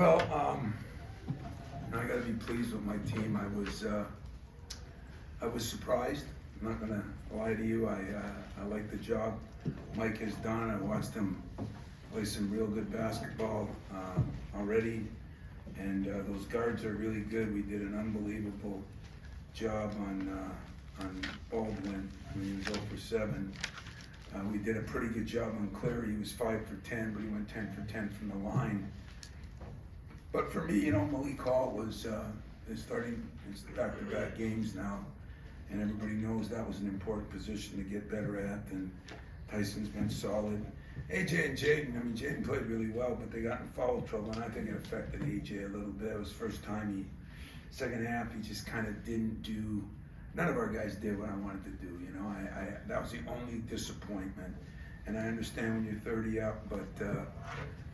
Well, I got to be pleased with my team. I was surprised. I'm not going to lie to you. I like the job Mike has done. I watched him play some real good basketball already, and those guards are really good. We did an unbelievable job on Baldwin. I mean, he was 0 for 7. We did a pretty good job on Cleary. He was 5 for 10, but he went 10 for 10 from the line. But for me, Malik Hall is starting his back-to-back games now, and everybody knows that was an important position to get better at, and Tyson's been solid. AJ and Jaden, Jaden played really well, but they got in foul trouble, and I think it affected AJ a little bit. It was the first time second half, he just kind of didn't do, none of our guys did what I wanted to do, that was the only disappointment. And I understand when you're 30 up, but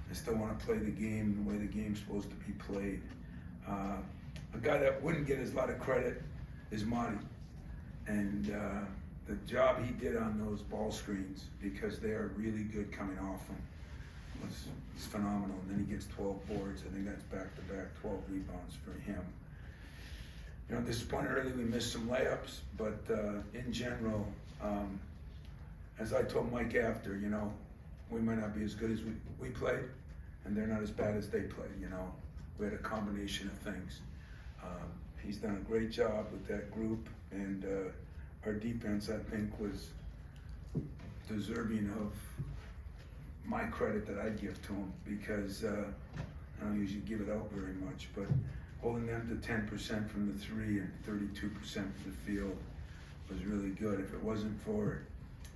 I still want to play the game the way the game's supposed to be played. A guy that wouldn't get as lot of credit is Mady. And the job he did on those ball screens, because they are really good coming off him, was phenomenal. And then he gets 12 boards. I think that's back-to-back 12 rebounds for him. Disappointed early we missed some layups, but in general, as I told Mike after, we might not be as good as we played, and they're not as bad as they played, We had a combination of things. He's done a great job with that group, and our defense, I think, was deserving of my credit that I give to him, because I don't usually give it out very much, but holding them to 10% from the 3 and 32% from the field was really good. If it wasn't for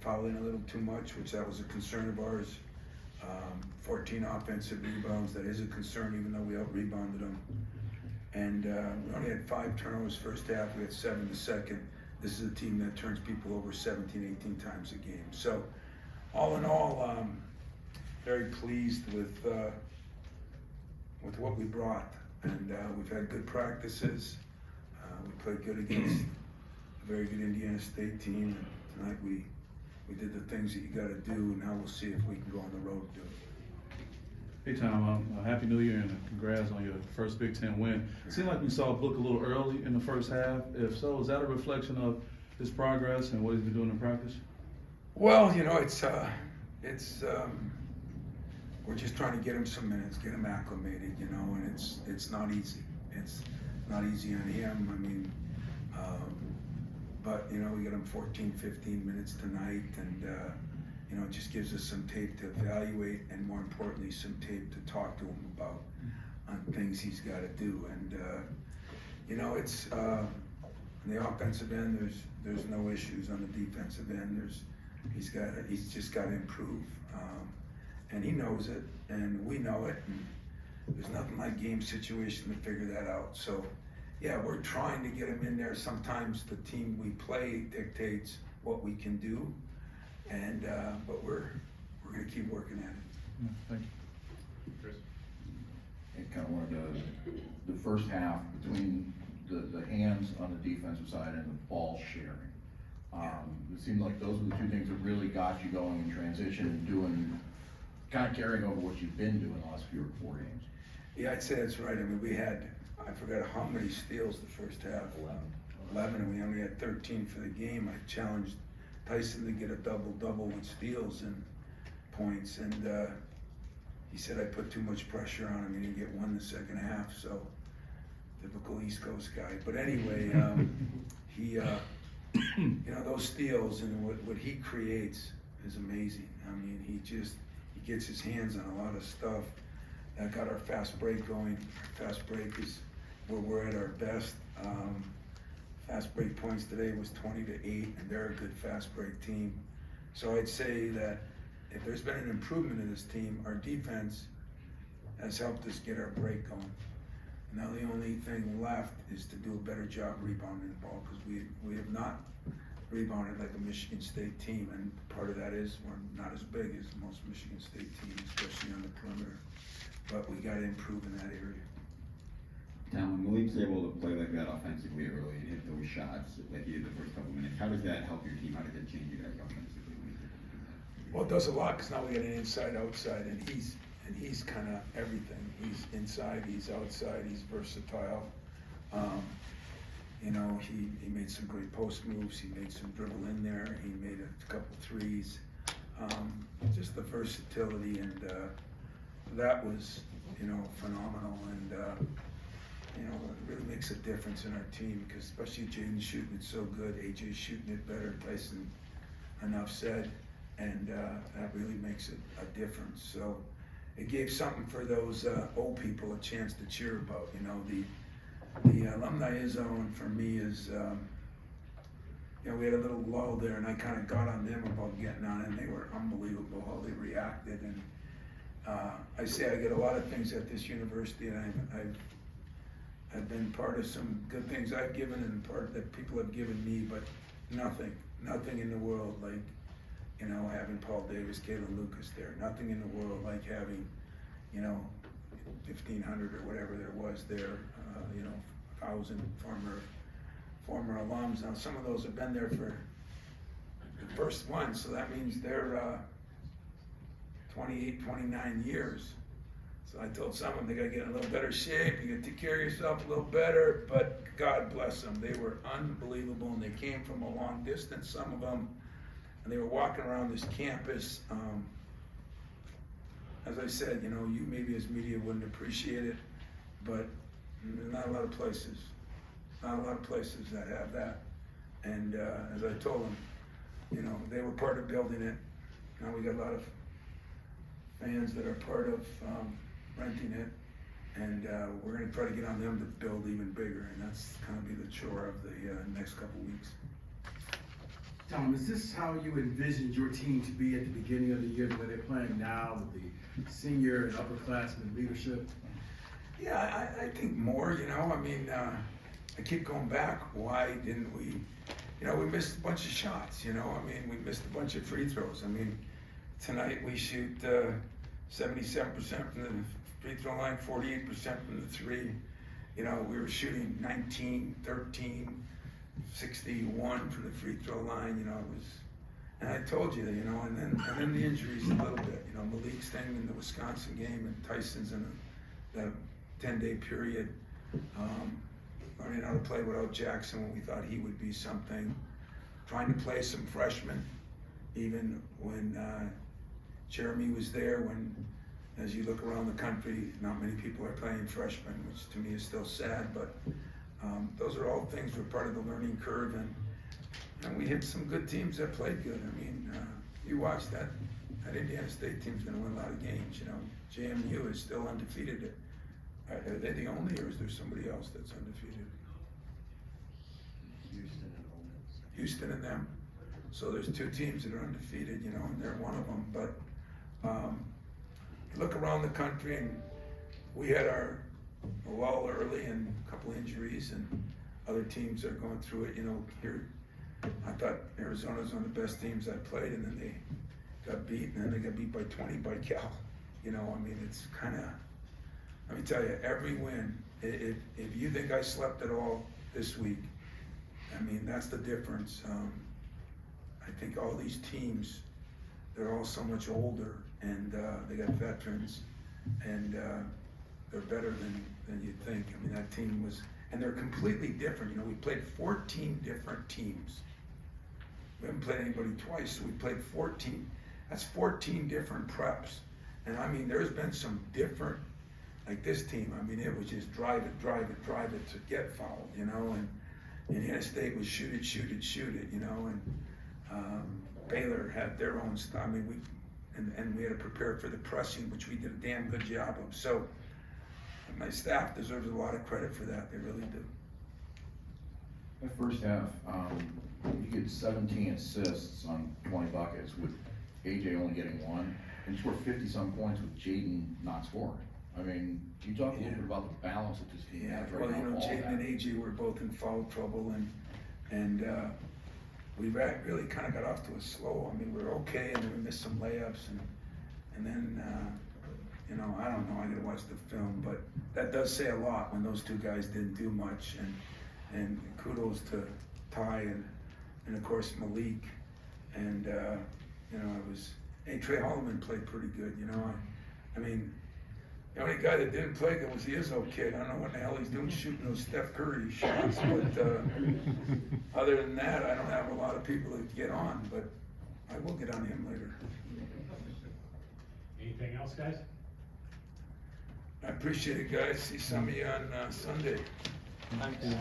fouling a little too much, which that was a concern of ours, 14 offensive rebounds, that is a concern even though we out-rebounded them. And we only had 5 turnovers first half, we had 7 the second. This is a team that turns people over 17, 18 times a game. So all in all, very pleased with what we brought. And we've had good practices. We played good against a very good Indiana State team. And tonight we did the things that you got to do, and now we'll see if we can go on the road and do it. Hey Tom, Happy New Year and congrats on your first Big Ten win. It seemed like we saw Book a little early in the first half. If so, is that a reflection of his progress and what he's been doing in practice? Well, we're just trying to get him some minutes, get him acclimated, and it's not easy. It's not easy on him. But we got him 14, 15 minutes tonight, and it just gives us some tape to evaluate, and more importantly, some tape to talk to him about on things he's got to do. And it's on the offensive end, there's no issues. On the defensive end, he's just got to improve. And he knows it, and we know it, and there's nothing like game situation to figure that out. So, yeah, we're trying to get him in there. Sometimes the team we play dictates what we can do, and but we're going to keep working at it. Yeah, thank you. Chris? It kind of wanted the first half between the hands on the defensive side and the ball sharing. It seemed like those were the 2 things that really got you going in transition and kind of carrying over what you've been doing the last 4 games. Yeah, I'd say that's right. We had, I forgot how many steals the first half. 11, and we only had 13 for the game. I challenged Tyson to get a double-double with steals and points, and he said I put too much pressure on him. He didn't get 1 the second half, so typical East Coast guy. But anyway, he, those steals and what he creates is amazing. He gets his hands on a lot of stuff. That got our fast break going. Our fast break is where we're at our best. Fast break points today was 20-8, and they're a good fast break team. So I'd say that if there's been an improvement in this team, our defense has helped us get our break going. Now the only thing left is to do a better job rebounding the ball, because we have not rebounded like a Michigan State team, and part of that is we're not as big as most Michigan State teams, especially on the perimeter. But we got to improve in that area. Tom, when Malik's able to play like that offensively early and hit those shots like he did the first couple minutes, how does that help your team? How does that change you guys offensively when he's able to do that? Well, it does a lot, because now we got an inside-outside, and and he's kind of everything. He's inside, he's outside, he's versatile. You know, he made some great post moves, he made some dribble in there, he made a couple threes. Just the versatility, and that was, you know, phenomenal, and you know, it really makes a difference in our team, because especially Jaden's shooting it so good, AJ's shooting it better, Tyson, enough said, and that really makes it a difference. So it gave something for those old people a chance to cheer about. You know, the Alumni zone for me is, you know, we had a little lull there, and I kind of got on them about getting on, and they were unbelievable how they reacted. And I say I get a lot of things at this university, and I've been part of some good things I've given, and part that people have given me, but nothing in the world like, you know, having Paul Davis, Kalen Lucas there. Nothing in the world like having, you know, 1,500 or whatever there was there, you know, 1,000 former alums. Now, some of those have been there for the first one, so that means they're 28, 29 years. So I told some of them they got to get in a little better shape, you got to take care of yourself a little better, but God bless them. They were unbelievable, and they came from a long distance, some of them, and they were walking around this campus. As I said, you know, you maybe as media wouldn't appreciate it, but there's not a lot of places that have that. And as I told them, you know, they were part of building it. Now we got a lot of fans that are part of renting it, and we're going to try to get on them to build even bigger, and that's going to be the chore of the next couple weeks. Tom, is this how you envisioned your team to be at the beginning of the year, the way they're playing now with the senior and upperclassmen leadership? Yeah, I think more, you know, I mean, I keep going back, why didn't we, you know, we missed a bunch of shots, you know, I mean, we missed a bunch of free throws. I mean, tonight we shoot 77% from the free throw line, 48% from the three. You know, we were shooting 19, 13, 61 from the free throw line, you know, it was, and I told you that, you know, and then the injuries a little bit, you know, Malik's thing in the Wisconsin game, and Tyson's in that 10-day period, learning how to play without Jackson when we thought he would be something, trying to play some freshmen, even when Jeremy was there, when, as you look around the country, not many people are playing freshmen, which to me is still sad, but those are all things were part of the learning curve, and we hit some good teams that played good. I mean, you watch that Indiana State team's gonna win a lot of games, you know. JMU is still undefeated. Are they the only, or is there somebody else that's undefeated? Houston and them. So there's two teams that are undefeated, you know, and they're one of them. But look around the country, and we had our lull early and a couple injuries, and other teams are going through it. You know, here I thought Arizona's one of the best teams I played, and then they got beat, and then they got beat by 20 by Cal. You know, I mean, it's kind of, let me tell you, every win, if you think I slept at all this week, I mean, that's the difference. I think all these teams, they're all so much older, and they got veterans, and they're better than you'd think. I mean, that team was, and they're completely different. You know, we played 14 different teams. We haven't played anybody twice, so we played 14. That's 14 different preps. And I mean, there's been some different, like this team, I mean, it was just drive it to get fouled, you know, and Indiana State was shoot it, you know, and Baylor had their own stuff. I mean, we had to prepare for the pressing, which we did a damn good job of. So my staff deserves a lot of credit for that, they really do. That first half, you get 17 assists on 20 buckets, with AJ only getting one, and you scored 50-some points with Jaden not scoring. I mean, can you talk a little bit about the balance that this team has right well, now? you know, Jaden and AJ were both in foul trouble, and we really kind of got off to a slow. I mean, we were okay, and then we missed some layups, and then, you know, I don't know, I gotta watch the film, but that does say a lot when those two guys didn't do much, and kudos to Ty and of course Malik, and you know, Trey Holloman played pretty good, you know. I mean, the only guy that didn't play good was the Izzo kid. I don't know what the hell he's doing shooting those Steph Curry shots, but other than that, I don't have a lot of people to get on, but I will get on him later. Anything else, guys? I appreciate it, guys. See some of you on Sunday. Thank you.